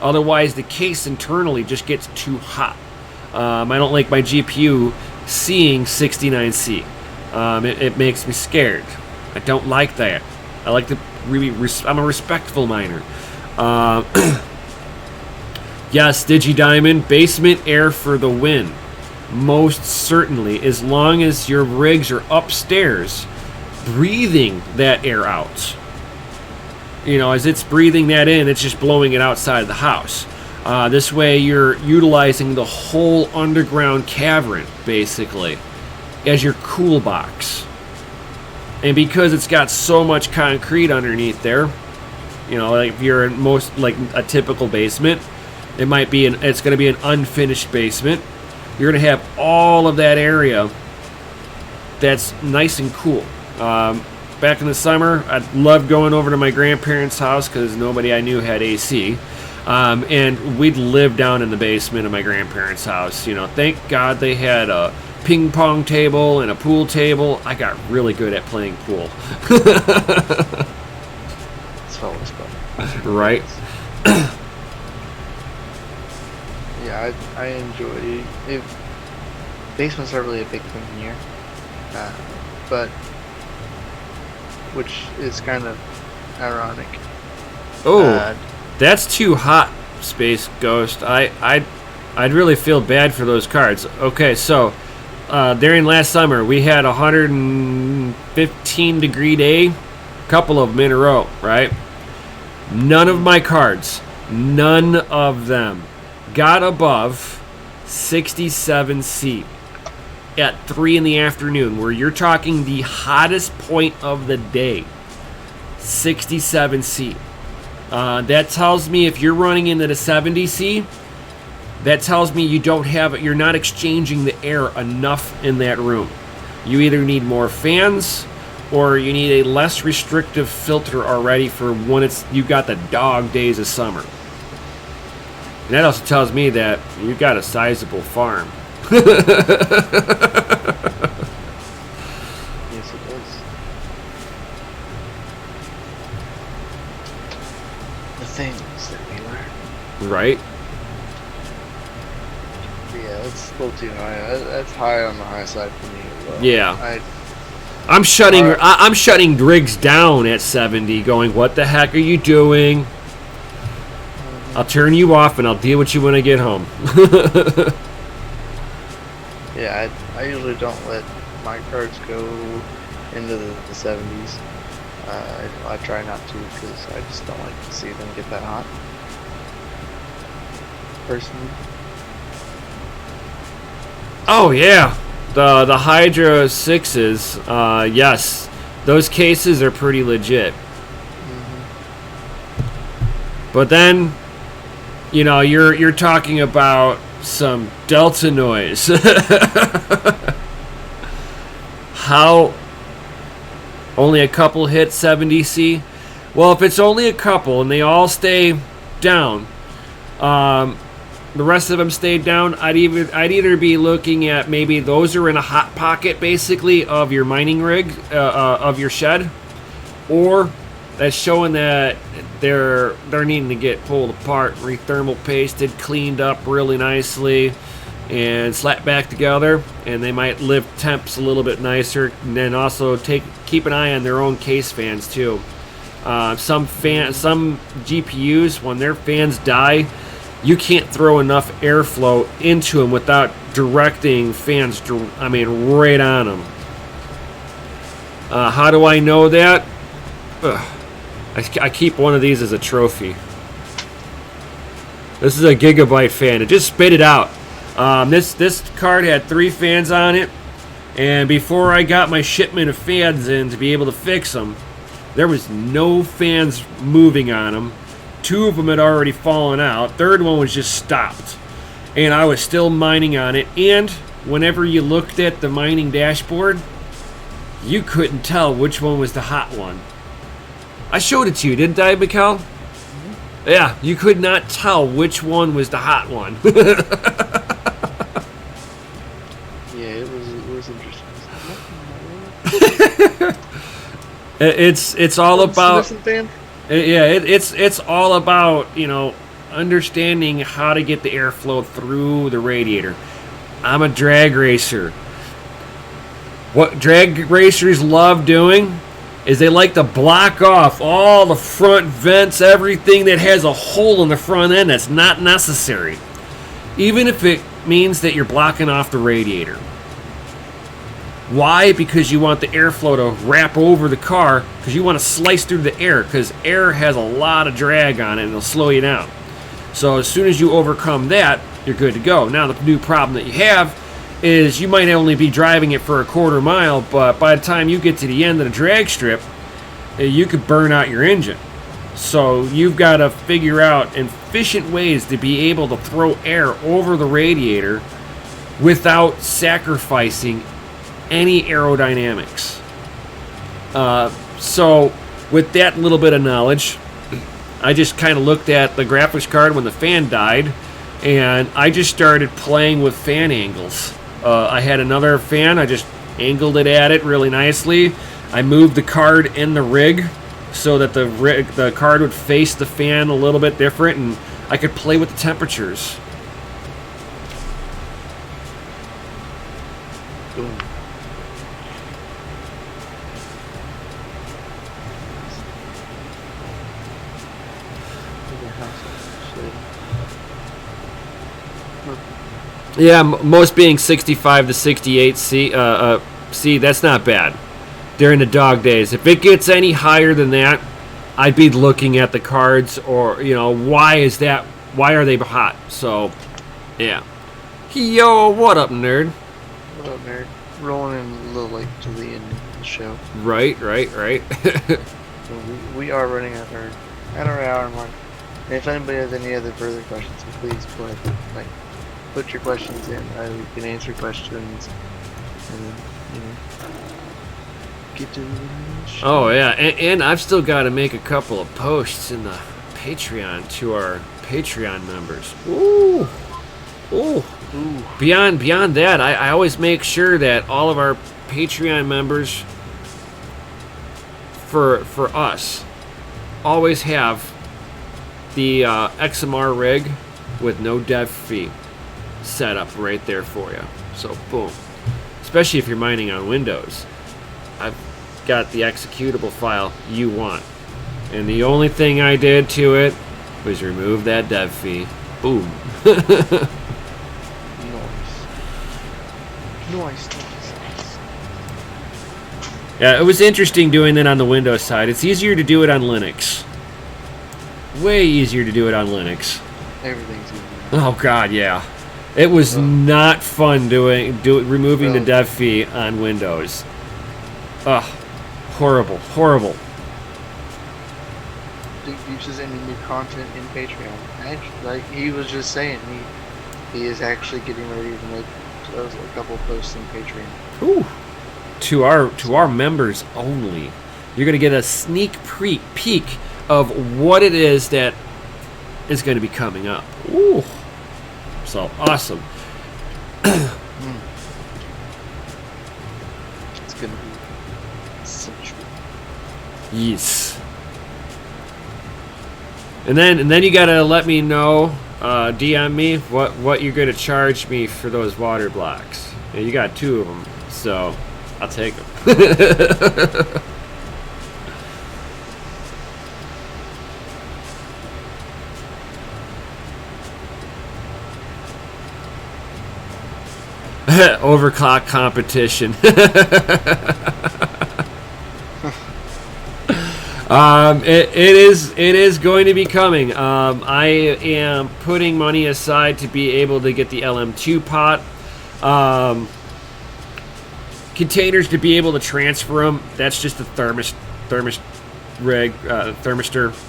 Otherwise, the case internally just gets too hot. I don't like my GPU seeing 69C. It makes me scared. I don't like that. I like to I'm a respectful miner. Yes, DigiDiamond, basement air for the win. Most certainly, as long as your rigs are upstairs, breathing that air out. As it's breathing that in, it's just blowing it outside of the house. This way, you're utilizing the whole underground cavern, basically, as your cool box. And because it's got so much concrete underneath there, like if you're in most, like a typical basement, it's going to be an unfinished basement. You're going to have all of that area that's nice and cool. Back in the summer, I loved going over to my grandparents' house because nobody I knew had AC. And we'd live down in the basement of my grandparents' house. Thank God they had a ping pong table and a pool table. I got really good at playing pool. It's always fun. Right? Yeah, I enjoy it. Basements are really a big thing here. But which is kind of ironic. Oh, that's too hot Space Ghost. I'd really feel bad for those cards. Okay, so during last summer we had a 115-degree day, couple of them in a row, right? None of my cards, none of them, got above 67C at 3 in the afternoon, where you're talking the hottest point of the day. 67C. That tells me if you're running into the 70C, that tells me you're not exchanging the air enough in that room. You either need more fans or you need a less restrictive filter already for when you got the dog days of summer. And that also tells me that you've got a sizable farm. Yes, it does. The things that we learn. Right? Yeah, that's a little too high. That's high on the high side for me as well. Yeah. I'm shutting rigs down at 70, going, what the heck are you doing? I'll turn you off and I'll deal with you when I get home. Yeah, I usually don't let my cards go into the 70s. I try not to because I just don't like to see them get that hot. Personally. Oh yeah, the Hydra 6s, yes, those cases are pretty legit. But then, you know, you're talking about some delta noise. How only a couple hit 70C? Well, if it's only a couple and they all stay down, the rest of them stayed down, I'd either be looking at maybe those are in a hot pocket basically of your mining rig, of your shed, or that's showing that they're needing to get pulled apart, re-thermal pasted, cleaned up really nicely, and slapped back together, and they might lift temps a little bit nicer. And then also keep an eye on their own case fans too. Some GPUs, when their fans die, you can't throw enough airflow into them without directing fans, right on them. How do I know that? I keep one of these as a trophy. This is a Gigabyte fan. It just spit it out. This card had 3 fans on it, and before I got my shipment of fans in to be able to fix them, there was no fans moving on them. 2 of them had already fallen out. Third one was just stopped. And I was still mining on it. And whenever you looked at the mining dashboard, you couldn't tell which one was the hot one. I showed it to you, didn't I, Mikkel? Mm-hmm. Yeah, you could not tell which one was the hot one. Yeah, it was interesting. It's all about... Fan? Yeah, it's all about, understanding how to get the airflow through the radiator. I'm a drag racer. What drag racers love doing is they like to block off all the front vents, everything that has a hole in the front end that's not necessary, even if it means that you're blocking off the radiator. Why? Because you want the airflow to wrap over the car, because you want to slice through the air, because air has a lot of drag on it and it'll slow you down. So as soon as you overcome that, you're good to go. Now the new problem that you have is you might only be driving it for a quarter mile, but by the time you get to the end of the drag strip, you could burn out your engine. So you've got to figure out efficient ways to be able to throw air over the radiator without sacrificing any aerodynamics. So with that little bit of knowledge, I just kind of looked at the graphics card when the fan died, and I just started playing with fan angles. I had another fan, I just angled it at it really nicely. I moved the card in the rig so that the card would face the fan a little bit different, and I could play with the temperatures. Boom. Yeah, most being 65 to 68 C. That's not bad during the dog days. If it gets any higher than that, I'd be looking at the cards, or why is that? Why are they hot? So, yeah. Yo, what up, nerd? What up, nerd? Rolling in a little late to the end of the show. Right. So we are running at our hour mark. And if anybody has any other further questions, please go ahead, put your questions in. We can answer questions, and get to the show. Oh yeah, and I've still got to make a couple of posts in the Patreon to our Patreon members. Ooh. Beyond that, I always make sure that all of our Patreon members, for us, always have the XMR rig with no dev fee set up right there for you. So boom. Especially if you're mining on Windows. I've got the executable file you want. And the only thing I did to it was remove that dev fee. Boom. Nice. Yeah, it was interesting doing that on the Windows side. It's easier to do it on Linux. Way easier to do it on Linux. Everything's easier. Oh god, yeah. It was not fun removing the dev fee on Windows. Ugh. Horrible. Duke uses any new content in Patreon. Actually, like he was just saying, he is actually getting ready to make a couple posts in Patreon. Ooh. To our members only. You're gonna get a sneak peek of what it is that is going to be coming up. Ooh. So awesome. It's gonna be essential. Yes. And then you gotta let me know, DM me what you're gonna charge me for those water blocks. Yeah, you got 2 of them, so I'll take them. Overclock competition. It is going to be coming. I am putting money aside to be able to get the LM2 pot. Containers to be able to transfer them. That's just the thermistor.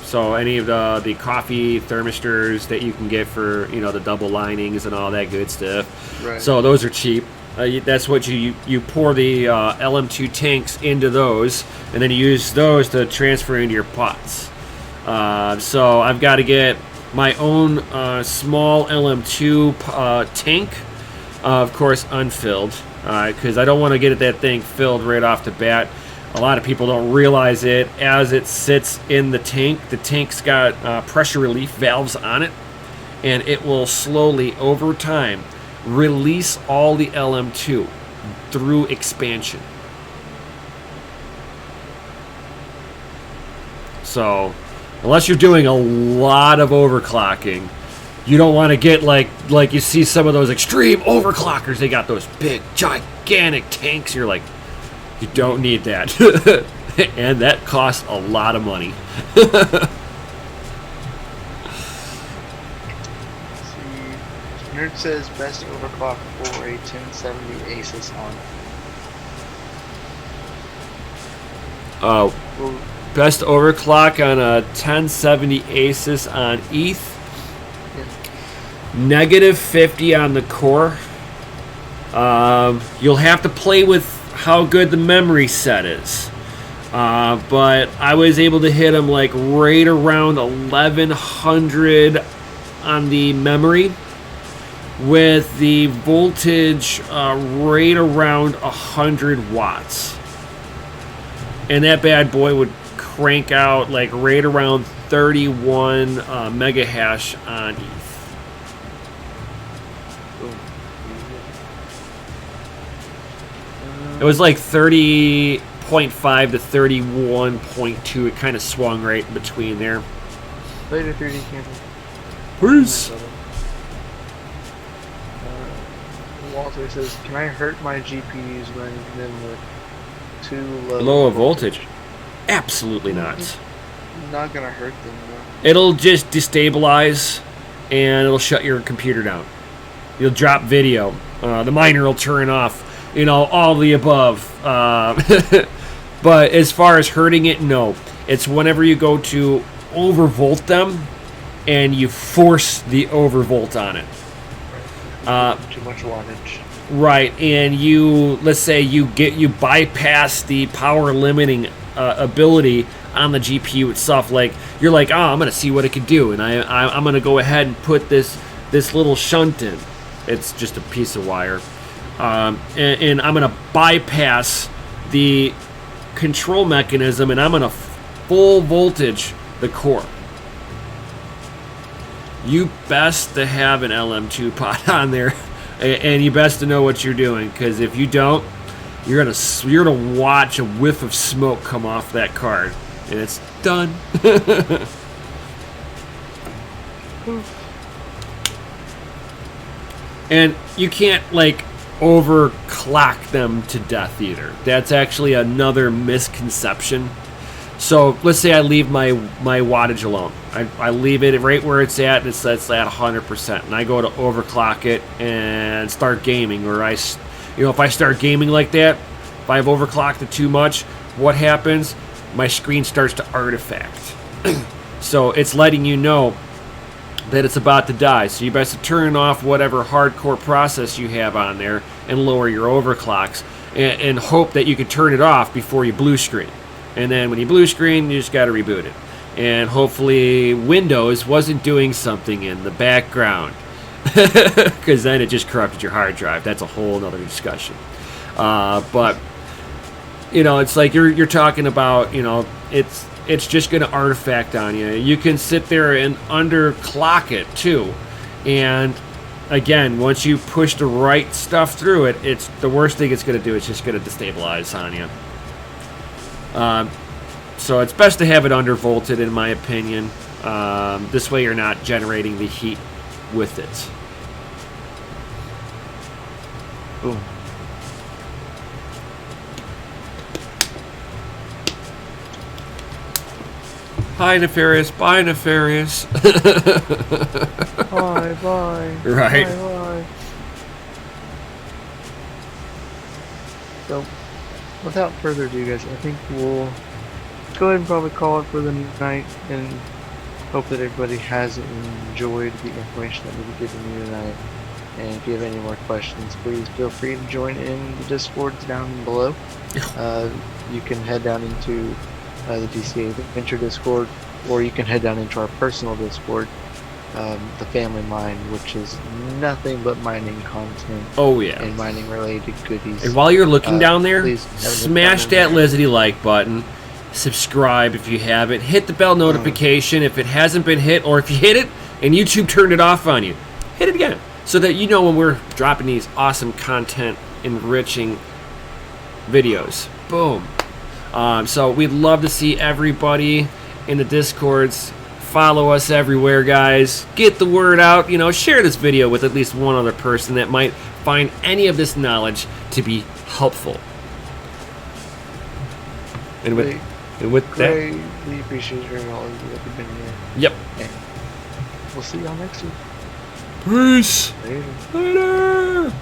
So any of the coffee thermistors that you can get for the double linings and all that good stuff. Right. So those are cheap. That's what you pour the LM2 tanks into those, and then you use those to transfer into your pots. So I've got to get my own small LM2 tank, of course unfilled, because I don't want to get that thing filled right off the bat. A lot of people don't realize it. As it sits in the tank's got pressure relief valves on it, and it will slowly, over time, release all the LM2 through expansion. So, unless you're doing a lot of overclocking, you don't want to get like you see some of those extreme overclockers. They got those big, gigantic tanks. You're like, you don't need that. And that costs a lot of money. Nerd says best overclock for a 1070 Asus on. Best overclock on a 1070 Asus on ETH. Yeah. -50 on the core. You'll have to play with how good the memory set is. But I was able to hit them like right around 1100 on the memory, with the voltage right around 100 watts. And that bad boy would crank out like right around 31 mega hash on ETH. It was like 30.5 to 31.2. It kind of swung right in between there. Later 3D camera. Peace. Also, it says, can I hurt my GPUs running them with too low voltage? Absolutely not. Not gonna hurt them though. It'll just destabilize, and it'll shut your computer down. You'll drop video. The miner will turn off. You know, all the above. But as far as hurting it, no. It's whenever you go to overvolt them, and you force the overvolt on it. Too much wattage. Right, and let's say you bypass the power limiting ability on the GPU itself. Like, you're like, oh, I'm gonna see what it can do, and I'm gonna go ahead and put this little shunt in. It's just a piece of wire, and I'm gonna bypass the control mechanism, and I'm gonna full voltage the core. You best to have an LM2 pot on there, and you best to know what you're doing, because if you don't, you're gonna watch a whiff of smoke come off that card, and it's done. And you can't like overclock them to death either. That's actually another misconception. So let's say I leave my wattage alone. I leave it right where it's at, and it's at 100%, and I go to overclock it and start gaming. Or if I start gaming like that, if I've overclocked it too much, what happens? My screen starts to artifact. So it's letting you know that it's about to die. So you best to turn off whatever hardcore process you have on there and lower your overclocks, and hope that you can turn it off before you blue screen. And then when you blue screen, you just got to reboot it. And hopefully Windows wasn't doing something in the background, because then it just corrupted your hard drive. That's a whole other discussion. But it's like you're talking about. It's just going to artifact on you. You can sit there and underclock it too. And again, once you push the right stuff through it, it's the worst thing it's going to do. It's just going to destabilize on you. So it's best to have it undervolted, in my opinion. This way you're not generating the heat with it. Boom. Hi, Nefarious. Bye, Nefarious. Bye, bye. Right. Bye, bye. So, without further ado, guys, I think we'll go ahead and probably call it for the night, and hope that everybody has enjoyed the information that we've given you tonight. And if you have any more questions, please feel free to join in the Discords down below. You can head down into the DCA Adventure Discord, or you can head down into our personal Discord, the Family Mine, which is nothing but mining content. Oh yeah. And mining related goodies. And while you're looking down there, please smash that Lizzie like button. Subscribe if you haven't. Hit the bell notification if it hasn't been hit, or if you hit it and YouTube turned it off on you, hit it again, so that you know when we're dropping these awesome content enriching videos. Boom. So we'd love to see everybody in the Discords. Follow us everywhere, guys. Get the word out. Share this video with at least one other person that might find any of this knowledge to be helpful. And with that, we appreciate hearing all of you that have been here. Yep. And we'll see y'all next week. Peace. Later. Later.